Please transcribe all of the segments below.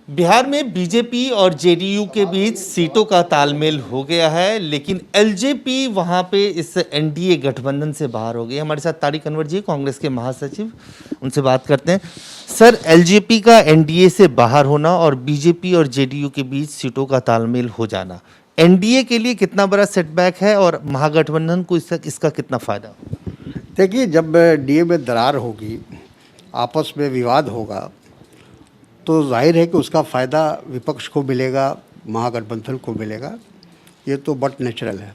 बिहार में बीजेपी और जेडीयू के बीच सीटों का तालमेल हो गया है, लेकिन एलजेपी वहां पे इस एनडीए गठबंधन से बाहर हो गई। हमारे साथ तारिक अनवर जी, कांग्रेस के महासचिव, उनसे बात करते हैं। सर, एलजेपी का एनडीए से बाहर होना और बीजेपी और जेडीयू के बीच सीटों का तालमेल हो जाना एनडीए के लिए कितना बड़ा सेटबैक है और महागठबंधन को इसका कितना फायदा? देखिए, जब डीए में दरार होगी, आपस में विवाद होगा, तो जाहिर है कि उसका फ़ायदा विपक्ष को मिलेगा, महागठबंधन को मिलेगा। ये तो बट नेचुरल है।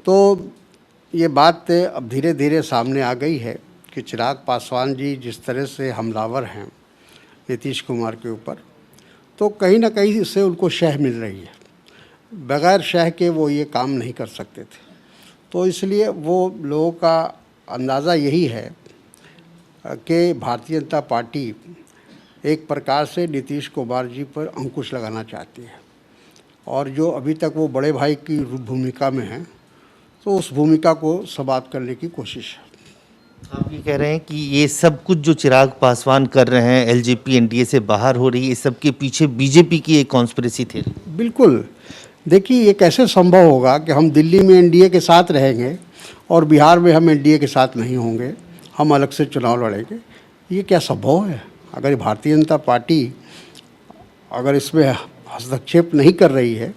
तो ये बात अब धीरे धीरे सामने आ गई है कि चिराग पासवान जी जिस तरह से हमलावर हैं नीतीश कुमार के ऊपर, तो कहीं ना कहीं इससे उनको शह मिल रही है। बगैर शह के वो ये काम नहीं कर सकते थे। तो इसलिए वो लोगों का अंदाज़ा यही है कि भारतीय जनता पार्टी एक प्रकार से नीतीश कुमार जी पर अंकुश लगाना चाहती है, और जो अभी तक वो बड़े भाई की भूमिका में है, तो उस भूमिका को समाप्त करने की कोशिश है। आप ये कह रहे हैं कि ये सब कुछ जो चिराग पासवान कर रहे हैं, एलजेपी एनडीए से बाहर हो रही है, इस सब के पीछे बीजेपी की एक कॉन्स्पिरेसी थ्योरी? बिल्कुल। देखिए, ये कैसे संभव होगा कि हम दिल्ली में एनडीए के साथ रहेंगे और बिहार में हम एनडीए के साथ नहीं होंगे, हम अलग से चुनाव लड़ेंगे? ये क्या संभव है? अगर भारतीय जनता पार्टी अगर इसमें हस्तक्षेप नहीं कर रही है,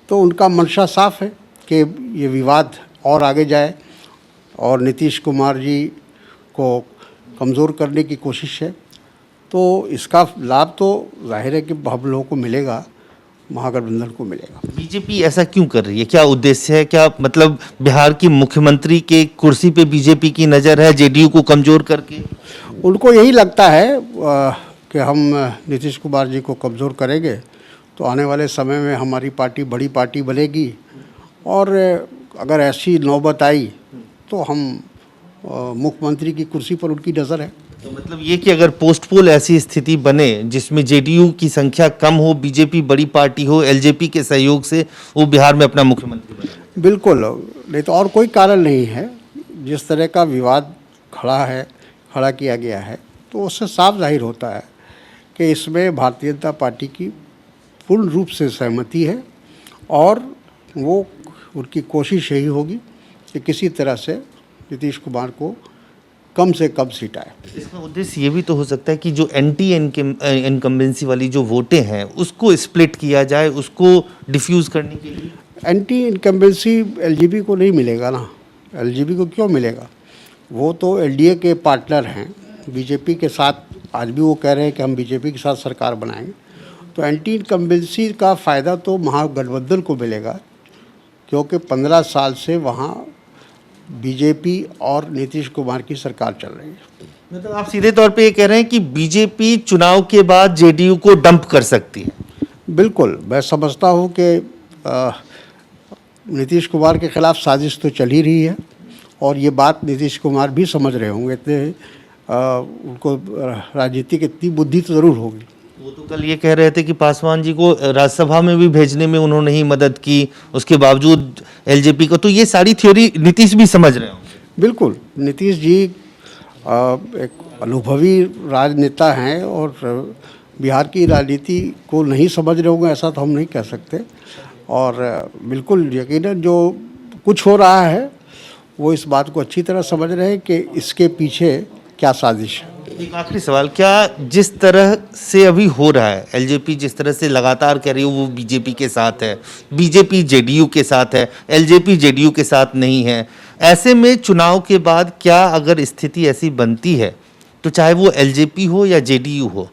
तो उनका मंशा साफ है कि ये विवाद और आगे जाए और नीतीश कुमार जी को कमज़ोर करने की कोशिश है। तो इसका लाभ तो जाहिर है कि हम लोगों को मिलेगा, महागठबंधन को मिलेगा। बीजेपी ऐसा क्यों कर रही है? क्या उद्देश्य है? क्या मतलब बिहार की मुख्यमंत्री के कुर्सी पे बीजेपी की नज़र है, जेडीयू को कमज़ोर करके? उनको यही लगता है कि हम नीतीश कुमार जी को कमज़ोर करेंगे तो आने वाले समय में हमारी पार्टी बड़ी पार्टी बनेगी, और अगर ऐसी नौबत आई तो हम मुख्यमंत्री की कुर्सी पर उनकी नज़र है। तो मतलब ये कि अगर पोस्टपोल ऐसी स्थिति बने जिसमें जेडीयू की संख्या कम हो, बीजेपी बड़ी पार्टी हो, एलजेपी के सहयोग से वो बिहार में अपना मुख्यमंत्री बने? बिल्कुल, नहीं तो और कोई कारण नहीं है। जिस तरह का विवाद खड़ा किया गया है, तो उससे साफ जाहिर होता है कि इसमें भारतीय जनता पार्टी की पूर्ण रूप से सहमति है, और वो उनकी कोशिश यही होगी कि किसी तरह से नीतीश कुमार को कम से कम सीट आए। इसका उद्देश्य ये भी तो हो सकता है कि जो एंटी इनकम्बेंसी वाली जो वोटें हैं उसको स्प्लिट किया जाए, उसको डिफ्यूज़ करने के लिए। एंटी इनकम्बेंसी एलजेपी को नहीं मिलेगा ना। एलजेपी को क्यों मिलेगा? वो तो एनडीए के पार्टनर हैं बीजेपी के साथ। आज भी वो कह रहे हैं कि हम बीजेपी के साथ सरकार बनाएंगे। तो एंटी इनकम्बेंसी का फ़ायदा तो महागठबंधन को मिलेगा, क्योंकि 15 साल से वहाँ बीजेपी और नीतीश कुमार की सरकार चल रही है। मतलब आप सीधे तौर पे ये कह रहे हैं कि बीजेपी चुनाव के बाद जेडीयू को डंप कर सकती है? बिल्कुल। मैं समझता हूँ कि नीतीश कुमार के खिलाफ साजिश तो चल ही रही है, और ये बात नीतीश कुमार भी समझ रहे होंगे। इतने उनको राजनीति की इतनी बुद्धि तो ज़रूर होगी। वो तो कल ये कह रहे थे कि पासवान जी को राज्यसभा में भी भेजने में उन्होंने ही मदद की, उसके बावजूद एलजेपी को। तो ये सारी थ्योरी नीतीश भी समझ रहे होंगे। बिल्कुल। नीतीश जी एक अनुभवी राजनेता हैं, और बिहार की राजनीति को नहीं समझ रहे होंगे ऐसा तो हम नहीं कह सकते। और बिल्कुल यकीनन जो कुछ हो रहा है वो इस बात को अच्छी तरह समझ रहे हैं कि इसके पीछे क्या साजिश है। एक आखिरी सवाल, क्या जिस तरह से अभी हो रहा है, एलजेपी जिस तरह से लगातार कह रही है वो बीजेपी के साथ है, बीजेपी जेडीयू के साथ है, एलजेपी जेडीयू के साथ नहीं है, ऐसे में चुनाव के बाद क्या अगर स्थिति ऐसी बनती है तो चाहे वो एलजेपी हो या जेडीयू हो,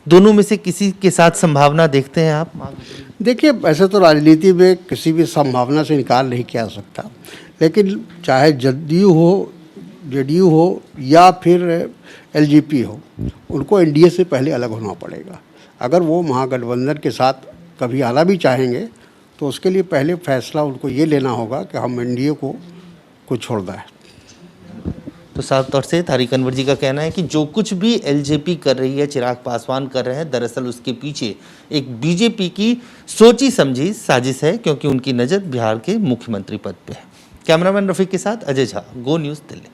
दोनों में से किसी के साथ संभावना देखते हैं आप? देखिए, ऐसे तो राजनीति में किसी भी संभावना से इनकार नहीं किया जा सकता, लेकिन चाहे जेडीयू हो या फिर एलजेपी हो, उनको एनडीए से पहले अलग होना पड़ेगा। अगर वो महागठबंधन के साथ कभी आना भी चाहेंगे तो उसके लिए पहले फैसला उनको ये लेना होगा कि हम एनडीए को छोड़ना है। तो साफ तौर से तारिक अनवर जी का कहना है कि जो कुछ भी एलजेपी कर रही है, चिराग पासवान कर रहे हैं, दरअसल उसके पीछे एक बीजेपी की सोची समझी साजिश है, क्योंकि उनकी नज़र बिहार के मुख्यमंत्री पद पे है। कैमरामैन रफीक के साथ अजय झा, गो न्यूज़ दिल्ली।